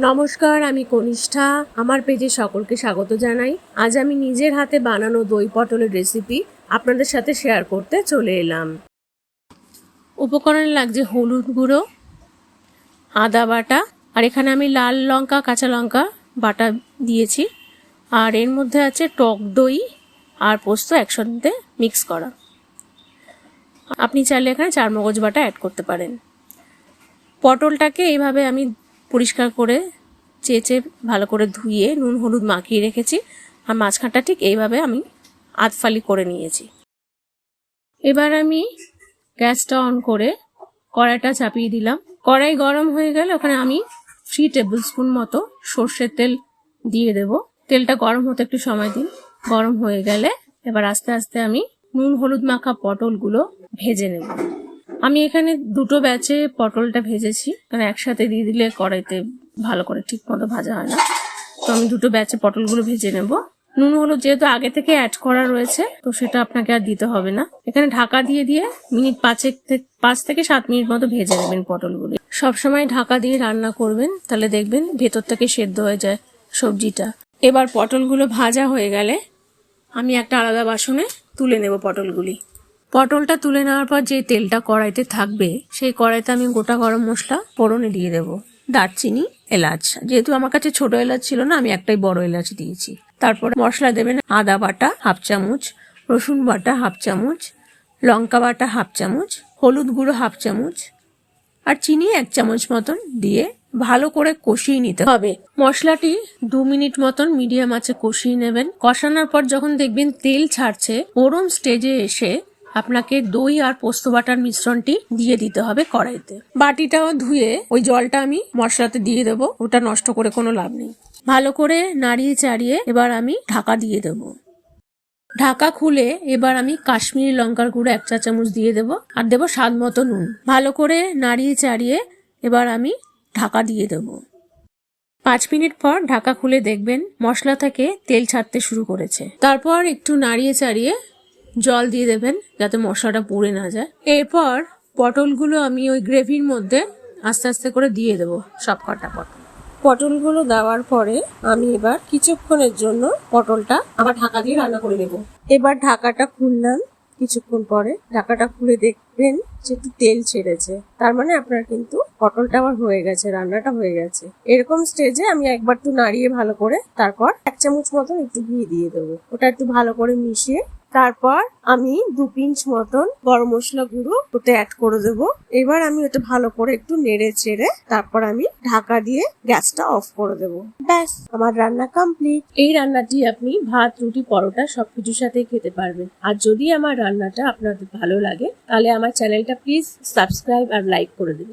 নমস্কার, আমি কনিষ্ঠা। আমার পেজে সকলকে স্বাগত জানাই। আজ আমি নিজের হাতে বানানো দই পটলের রেসিপি আপনাদের সাথে শেয়ার করতে চলে এলাম। উপকরণে লাগছে হলুদ গুঁড়ো, আদা বাটা, আর এখানে আমি লাল লঙ্কা, কাঁচা লঙ্কা বাটা দিয়েছি। আর এর মধ্যে আছে টক দই আর পোস্ত একসাথে মিক্স করা। আপনি চাইলে এখানে চারমগজ বাটা অ্যাড করতে পারেন। পটলটাকে এইভাবে আমি পরিষ্কার করে চেঁচে ভালো করে ধুয়ে নুন হলুদ মাখিয়ে রেখেছি। আর মাঝখানটা ঠিক এইভাবে আমি আধফালি করে নিয়েছি। এবার আমি গ্যাসটা অন করে কড়াইটা চাপিয়ে দিলাম। কড়াই গরম হয়ে গেলে ওখানে আমি 3 টেবিল স্পুন মতো সর্ষের তেল দিয়ে দেব। তেলটা গরম হতে একটু সময় দিন। গরম হয়ে গেলে এবার আস্তে আস্তে আমি নুন হলুদ মাখা পটলগুলো ভেজে নেব। আমি এখানে দুটো ব্যাচে পটলটা ভেজেছি, কারণ একসাথে দিয়ে দিলে কড়াইতে ভালো করে ঠিক মতো ভাজা হয় না। তো আমি দুটো ব্যাচে পটলগুলো ভেজে নেব। নুন হলুদ যেহেতু আগে থেকে অ্যাড করা রয়েছে, তো সেটা আপনাকে আর দিতে হবে না। এখানে ঢাকা দিয়ে দিয়ে মিনিট 5 থেকে 7 মিনিট মতো ভেজে নেবেন পটলগুলো। সবসময় ঢাকা দিয়ে রান্না করবেন, তাহলে দেখবেন ভেতর থেকে সেদ্ধ হয়ে যায় সবজিটা। এবার পটলগুলো ভাজা হয়ে গেলে আমি একটা আলাদা বাসনে তুলে নেব পটলগুলি। পটলটা তুলে নেওয়ার পর যে তেলটা কড়াইতে থাকবে, সেই কড়াইতে আমি গোটা গরম মশলা ফোড়নে দিয়ে দেবো। দারচিনি, এলাচ, যেহেতু আমার কাছে ছোট এলাচ ছিল না, আমি একটাই বড় এলাচ দিয়েছি। তারপর মশলা দেবেন আদা বাটা হাফ চামচ, রসুন বাটা হাফ চামচ, লঙ্কা বাটা হাফ চামচ, হলুদ গুঁড়ো হাফ চামচ, আর চিনি 1 চামচ মতন দিয়ে ভালো করে কষিয়ে নিতে হবে। মশলাটি 2 মিনিট মতন মিডিয়াম আঁচে কষিয়ে নেবেন। কষানোর পর যখন দেখবেন তেল ছাড়ছে, ওরম স্টেজে এসে আপনাকে দই আর পোস্ত বাটার মিশ্রণটি দিয়ে দিতে হবে কড়াইতে। বাটিটাও ধুয়ে ওই জলটা আমি মশলাতে দিয়ে দেবো, ওটা নষ্ট করে কোনো লাভ নেই। ভালো করে নাড়িয়ে চাড়িয়ে এবার আমি ঢাকা দিয়ে দেবো। ঢাকা খুলে এবার আমি কাশ্মীরি লঙ্কার গুঁড়ো 1 চা চামচ দিয়ে দেবো, আর দেবো স্বাদ মতো নুন। ভালো করে নাড়িয়ে চাড়িয়ে এবার আমি ঢাকা দিয়ে দেবো। 5 মিনিট পর ঢাকা খুলে দেখবেন মশলা থেকে তেল ছাড়তে শুরু করেছে। তারপর একটু নাড়িয়ে চাড়িয়ে জল দিয়ে দেবেন, যাতে মশলাটা পুড়ে না যায়। এরপর পটলগুলো আমি ওই গ্রেভির মধ্যে আস্তে আস্তে করে দিয়ে দেবো। সব কটা পটলগুলো দেওয়ার পরে আমি এবার কিছুক্ষণের জন্য পটলটা আবার ঢাকা দিয়ে রান্না করে নেব। এবার ঢাকাটা খুললাম। কিছুক্ষণ পরে ঢাকাটা খুলে দেখবেন যে একটু তেল ছেড়েছে, তার মানে আপনার কিন্তু পটলটা আবার হয়ে গেছে, রান্নাটা হয়ে গেছে। এরকম স্টেজে আমি একবার একটু নাড়িয়ে ভালো করে তারপর 1 চামচ মতন একটু ঘি দিয়ে দেবো। ওটা একটু ভালো করে মিশিয়ে তারপর আমি 2 পিঞ্চ মতন গরম মশলা গুঁড়ো ওতে অ্যাড করে দেবো। এবার আমি ওটা ভালো করে একটু নেড়ে চেড়ে তারপর আমি ঢাকা দিয়ে গ্যাসটা অফ করে দেবো। ব্যাস, আমার রান্না কমপ্লিট। এই রান্নাটি আপনি ভাত, রুটি, পরোটা সবকিছুর সাথে খেতে পারবেন। আর যদি আমার রান্নাটা আপনাদের ভালো লাগে, তাহলে আমার চ্যানেলটা প্লিজ সাবস্ক্রাইব আর লাইক করে দেবেন।